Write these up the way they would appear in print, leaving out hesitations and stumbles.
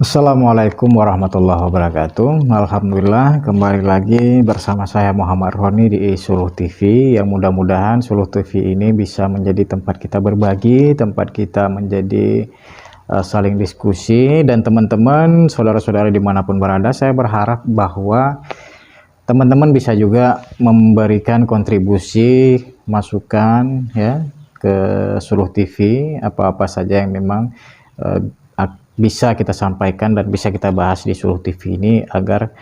Assalamualaikum warahmatullahi wabarakatuh. Alhamdulillah kembali lagi bersama saya Muhammad Roni di Suluh TV, yang mudah-mudahan Suluh TV ini bisa menjadi tempat kita berbagi, tempat kita menjadi saling diskusi. Dan teman-teman, saudara-saudara dimanapun berada, saya berharap bahwa teman-teman bisa juga memberikan kontribusi, masukan ya ke Suluh TV, apa-apa saja yang memang bisa kita sampaikan dan bisa kita bahas di Suluh TV ini, agar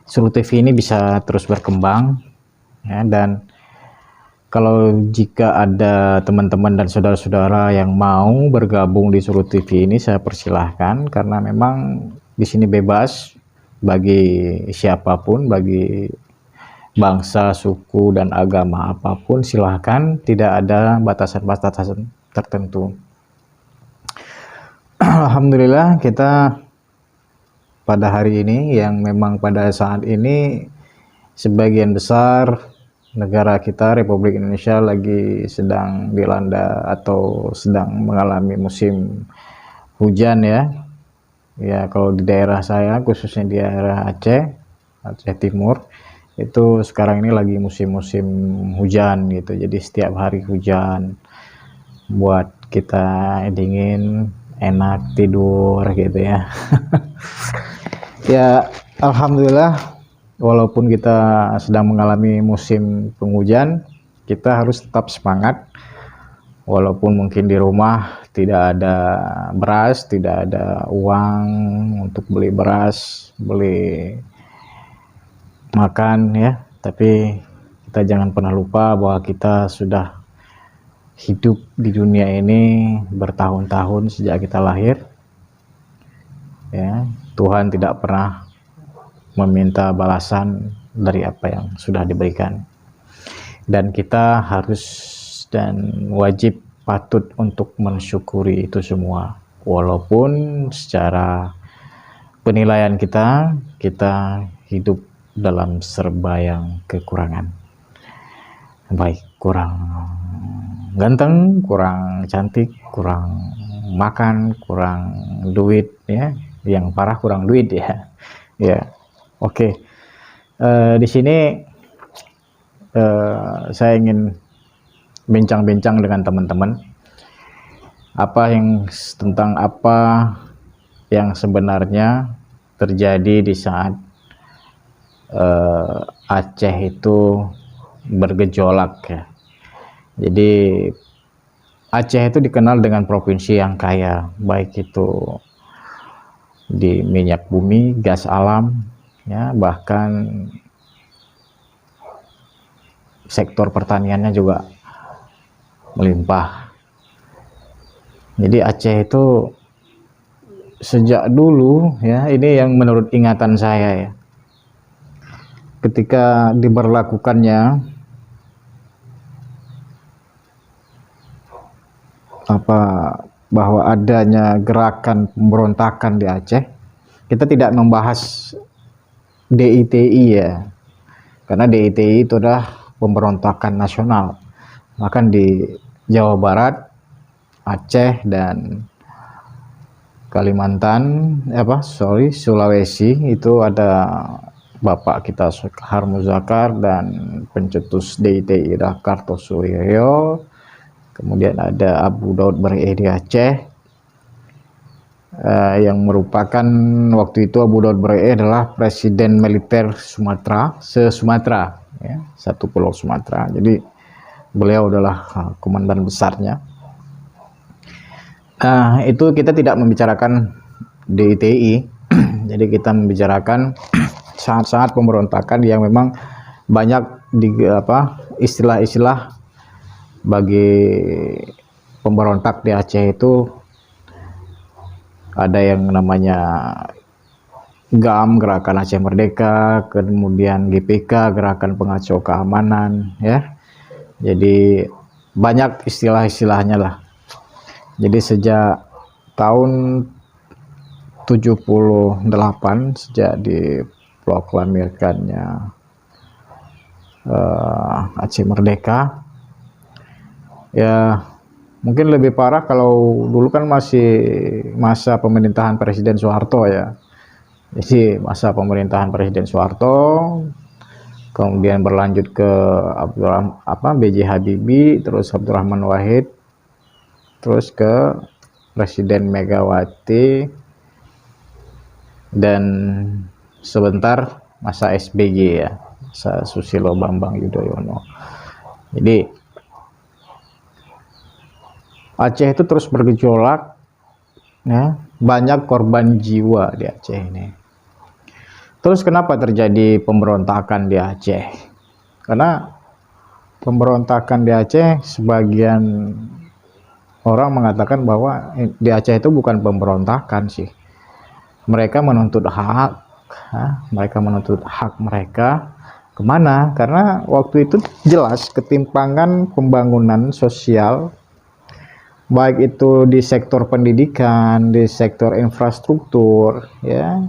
Suluh TV ini bisa terus berkembang ya. Dan kalau jika ada teman-teman dan saudara-saudara yang mau bergabung di Suluh TV ini, saya persilahkan, karena memang di sini bebas bagi siapapun, bagi bangsa, suku, dan agama apapun, silahkan, tidak ada batasan-batasan tertentu. Alhamdulillah, kita pada hari ini, yang memang pada saat ini sebagian besar negara kita, Republik Indonesia, lagi sedang dilanda atau sedang mengalami musim hujan ya. Ya, kalau di daerah saya, khususnya di daerah Aceh Timur, itu sekarang ini lagi musim-musim hujan gitu. Jadi setiap hari hujan, buat kita dingin, enak tidur gitu ya. Ya, alhamdulillah, walaupun kita sedang mengalami musim penghujan, kita harus tetap semangat. Walaupun mungkin di rumah tidak ada beras, tidak ada uang untuk beli beras, beli makan ya, tapi kita jangan pernah lupa bahwa kita sudah hidup di dunia ini bertahun-tahun sejak kita lahir ya. Tuhan tidak pernah meminta balasan dari apa yang sudah diberikan, dan kita harus dan wajib patut untuk mensyukuri itu semua, walaupun secara penilaian kita hidup dalam serba yang kekurangan. Baik, kurang ganteng, kurang cantik, kurang makan, kurang duit ya, yang parah kurang duit ya. Ya, oke. Di sini saya ingin bincang-bincang dengan teman-teman tentang apa yang sebenarnya terjadi di saat Aceh itu bergejolak ya. Jadi Aceh itu dikenal dengan provinsi yang kaya, baik itu di minyak bumi, gas alam ya, bahkan sektor pertaniannya juga melimpah. Jadi Aceh itu sejak dulu ya, ini yang menurut ingatan saya ya, ketika diberlakukannya bahwa adanya gerakan pemberontakan di Aceh, kita tidak membahas DITI ya, karena DITI itu adalah pemberontakan nasional. Bahkan di Jawa Barat, Aceh, dan Sulawesi itu ada Bapak kita Soekarno Muzakar dan pencetus DITI Kartosuwiryo. Kemudian ada Abu Daud Baree di Aceh, yang merupakan waktu itu Abu Daud Baree adalah presiden militer Sumatera, se-Sumatera ya, satu pulau Sumatera. Jadi beliau adalah komandan besarnya. Itu kita tidak membicarakan DITI. Jadi kita membicarakan saat-saat pemberontakan yang memang banyak istilah-istilah bagi pemberontak di Aceh itu. Ada yang namanya GAM, Gerakan Aceh Merdeka, kemudian GPK, Gerakan Pengacau Keamanan ya. Jadi banyak istilah-istilahnya lah. Jadi sejak tahun 78, sejak diproklamirkannya Aceh Merdeka ya, Mungkin lebih parah kalau dulu kan masih masa pemerintahan Presiden Soeharto ya. Jadi masa pemerintahan Presiden Soeharto, kemudian berlanjut ke B.J. Habibie, terus Abdurrahman Wahid, terus ke Presiden Megawati, dan sebentar masa SBY ya, masa Susilo Bambang Yudhoyono. Jadi Aceh itu terus bergejolak ya, banyak korban jiwa di Aceh ini. Terus kenapa terjadi pemberontakan di Aceh? Karena pemberontakan di Aceh, sebagian orang mengatakan bahwa di Aceh itu bukan pemberontakan sih. Mereka menuntut hak, mereka menuntut hak mereka. Kemana? Karena waktu itu jelas ketimpangan pembangunan sosial, baik itu di sektor pendidikan, di sektor infrastruktur, ya,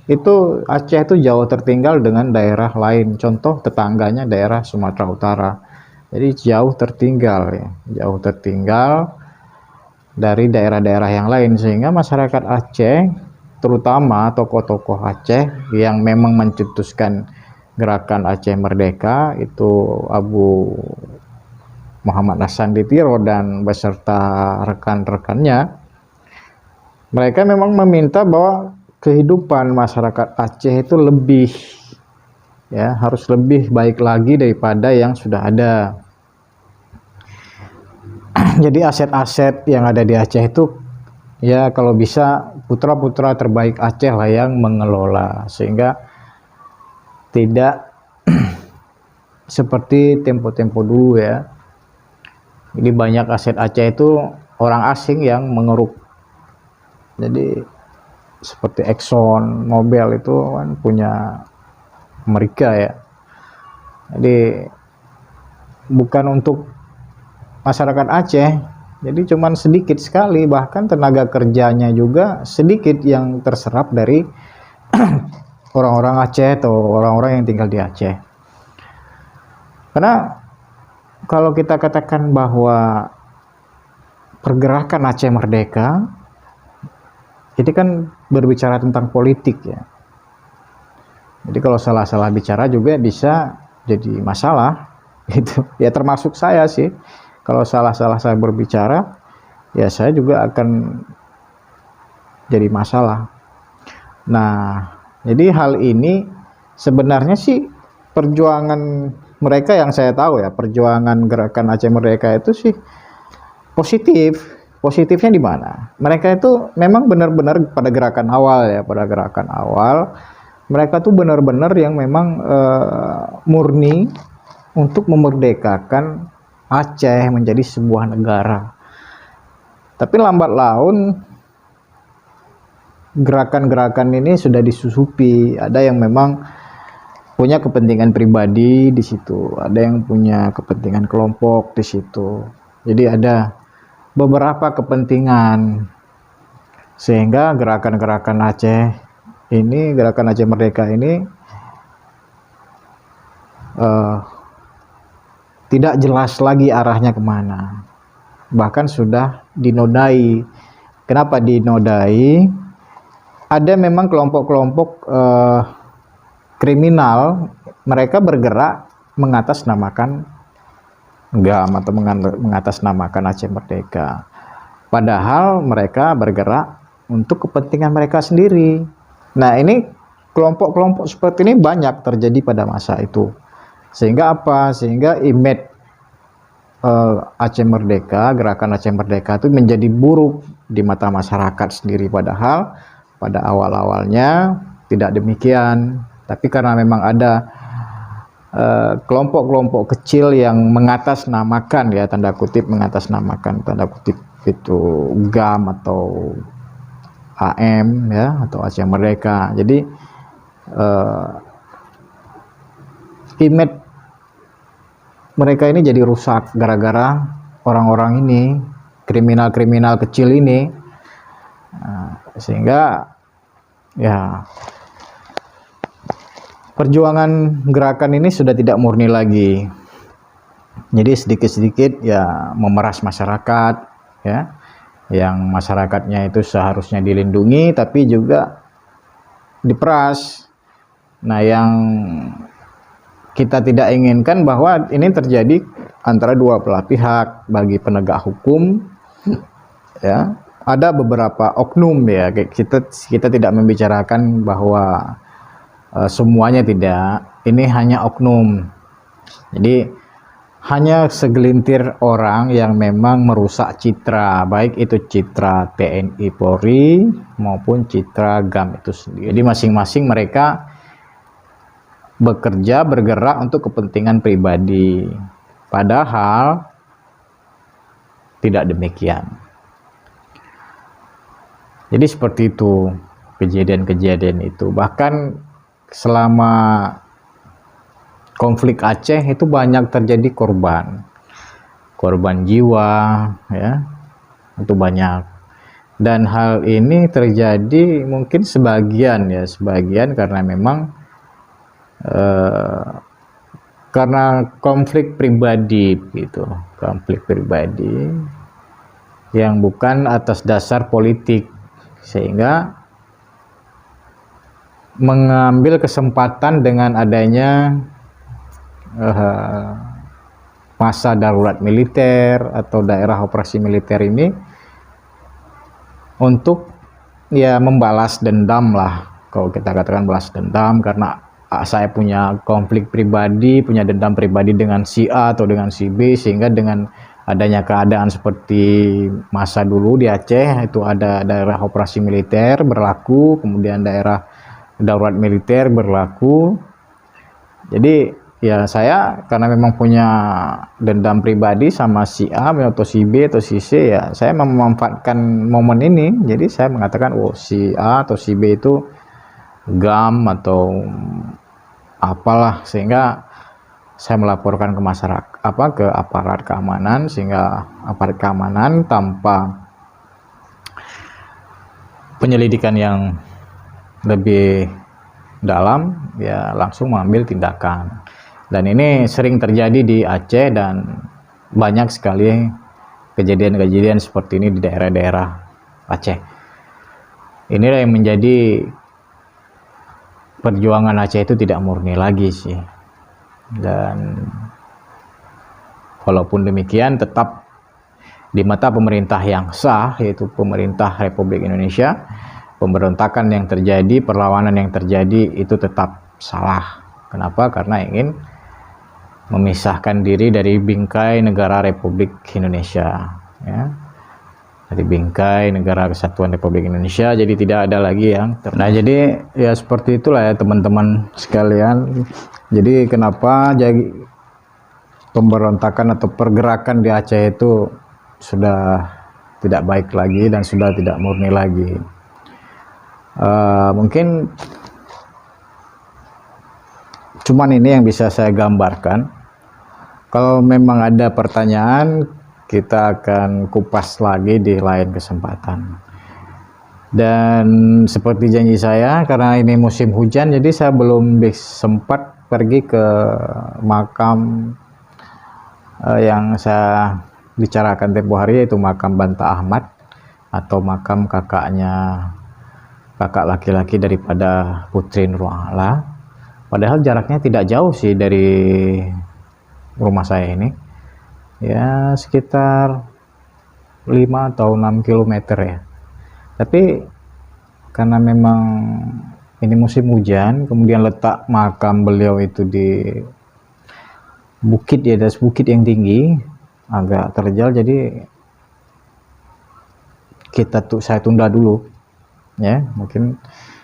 itu Aceh itu jauh tertinggal dengan daerah lain. Contoh tetangganya daerah Sumatera Utara. Jadi jauh tertinggal ya, jauh tertinggal dari daerah-daerah yang lain, sehingga masyarakat Aceh, terutama tokoh-tokoh Aceh yang memang mencetuskan gerakan Aceh Merdeka, itu Abu Muhammad Nasandi Tiro dan beserta rekan-rekannya, mereka memang meminta bahwa kehidupan masyarakat Aceh itu lebih, ya, harus lebih baik lagi daripada yang sudah ada. Jadi aset-aset yang ada di Aceh itu, ya, kalau bisa putra-putra terbaik Aceh lah yang mengelola, sehingga tidak seperti tempo-tempo dulu ya. Jadi banyak aset Aceh itu orang asing yang mengeruk. Jadi seperti Exxon, Mobil itu kan punya Amerika ya. Jadi bukan untuk masyarakat Aceh. Jadi cuman sedikit sekali, bahkan tenaga kerjanya juga sedikit yang terserap dari orang-orang Aceh atau orang-orang yang tinggal di Aceh. Karena kalau kita katakan bahwa pergerakan Aceh Merdeka, itu kan berbicara tentang politik ya. Jadi kalau salah-salah bicara juga bisa jadi masalah gitu. Ya termasuk saya sih. Kalau salah-salah saya berbicara, ya saya juga akan jadi masalah. Nah, jadi hal ini sebenarnya sih perjuangan mereka yang saya tahu ya, perjuangan gerakan Aceh Merdeka itu sih positif. Positifnya di mana? Mereka itu memang benar-benar pada gerakan awal ya, pada gerakan awal mereka tuh benar-benar yang memang murni untuk memerdekakan Aceh menjadi sebuah negara. Tapi lambat laun gerakan-gerakan ini sudah disusupi. Ada yang memang punya kepentingan pribadi di situ, ada yang punya kepentingan kelompok di situ. Jadi ada beberapa kepentingan, sehingga gerakan-gerakan Aceh ini, gerakan Aceh Merdeka ini tidak jelas lagi arahnya kemana. Bahkan sudah dinodai. Kenapa dinodai? Ada memang kelompok-kelompok kriminal, mereka bergerak mengatasnamakan GAM atau mengatasnamakan Aceh Merdeka. Padahal mereka bergerak untuk kepentingan mereka sendiri. Nah, ini kelompok-kelompok seperti ini banyak terjadi pada masa itu. Sehingga apa? Sehingga image Aceh Merdeka, gerakan Aceh Merdeka itu menjadi buruk di mata masyarakat sendiri. Padahal pada awal-awalnya tidak demikian. Tapi karena memang ada kelompok-kelompok kecil yang mengatasnamakan, ya, tanda kutip mengatasnamakan, tanda kutip itu GAM atau AM ya, atau Aceh Merdeka. Jadi image mereka ini jadi rusak gara-gara orang-orang ini, kriminal-kriminal kecil ini. Sehingga ya perjuangan gerakan ini sudah tidak murni lagi. Jadi sedikit-sedikit ya memeras masyarakat, ya, yang masyarakatnya itu seharusnya dilindungi tapi juga diperas. Nah, yang kita tidak inginkan bahwa ini terjadi antara dua belah pihak. Bagi penegak hukum, ya, ada beberapa oknum, ya, kita tidak membicarakan bahwa semuanya, tidak, ini hanya oknum. Jadi hanya segelintir orang yang memang merusak citra, baik itu citra TNI Polri maupun citra GAM itu sendiri. Jadi masing-masing mereka bekerja, bergerak untuk kepentingan pribadi, padahal tidak demikian. Jadi seperti itu kejadian-kejadian itu. Bahkan selama konflik Aceh itu banyak terjadi korban jiwa, ya, itu banyak. Dan hal ini terjadi mungkin sebagian karena memang karena konflik pribadi, gitu, konflik pribadi yang bukan atas dasar politik, sehingga mengambil kesempatan dengan adanya masa darurat militer atau daerah operasi militer ini untuk, ya, membalas dendam lah, kalau kita katakan balas dendam, karena saya punya konflik pribadi, punya dendam pribadi dengan si A atau dengan si B, sehingga dengan adanya keadaan seperti masa dulu di Aceh itu ada daerah operasi militer berlaku, kemudian daerah darurat militer berlaku. Jadi, ya, saya karena memang punya dendam pribadi sama si A atau si B atau si C, ya, saya memanfaatkan momen ini. Jadi saya mengatakan, oh, si A atau si B itu GAM atau apalah, sehingga saya melaporkan ke masyarakat, ke aparat keamanan, sehingga aparat keamanan tanpa penyelidikan yang lebih dalam, ya, langsung mengambil tindakan. Dan ini sering terjadi di Aceh, dan banyak sekali kejadian-kejadian seperti ini di daerah-daerah Aceh. Inilah yang menjadi perjuangan Aceh itu tidak murni lagi sih. Dan walaupun demikian, tetap di mata pemerintah yang sah, yaitu pemerintah Republik Indonesia, pemberontakan yang terjadi, perlawanan yang terjadi itu tetap salah. Kenapa? Karena ingin memisahkan diri dari bingkai negara Republik Indonesia, ya, dari bingkai negara kesatuan Republik Indonesia. Jadi tidak ada lagi yang nah, jadi ya seperti itulah ya teman-teman sekalian. Jadi kenapa jadi pemberontakan atau pergerakan di Aceh itu sudah tidak baik lagi dan sudah tidak murni lagi. Mungkin cuman ini yang bisa saya gambarkan. Kalau memang ada pertanyaan, kita akan kupas lagi di lain kesempatan. Dan seperti janji saya, karena ini musim hujan, jadi saya belum sempat pergi ke makam yang saya bicarakan tempo hari, yaitu makam Banta Ahmad atau makam kakak laki-laki daripada Putri Nurul A'la. Padahal jaraknya tidak jauh sih dari rumah saya ini, ya, sekitar 5 atau 6 km ya. Tapi karena memang ini musim hujan, kemudian letak makam beliau itu di bukit, di atas bukit yang tinggi, agak terjal, jadi saya tunda dulu, ya. Mungkin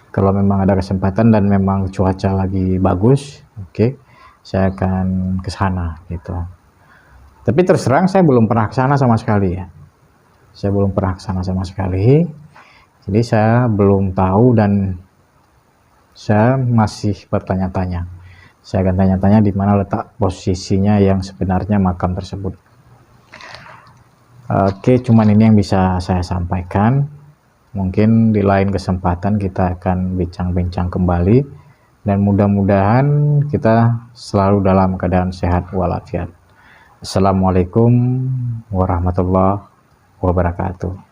kalau memang ada kesempatan dan memang cuaca lagi bagus, oke, saya akan ke sana, gitu. Tapi terus terang saya belum pernah ke sana sama sekali, ya. Saya belum pernah ke sana sama sekali. Jadi saya belum tahu dan saya masih bertanya-tanya. Saya akan tanya-tanya di mana letak posisinya yang sebenarnya makam tersebut. Oke, cuman ini yang bisa saya sampaikan. Mungkin di lain kesempatan kita akan bincang-bincang kembali, dan mudah-mudahan kita selalu dalam keadaan sehat walafiat. Assalamualaikum warahmatullahi wabarakatuh.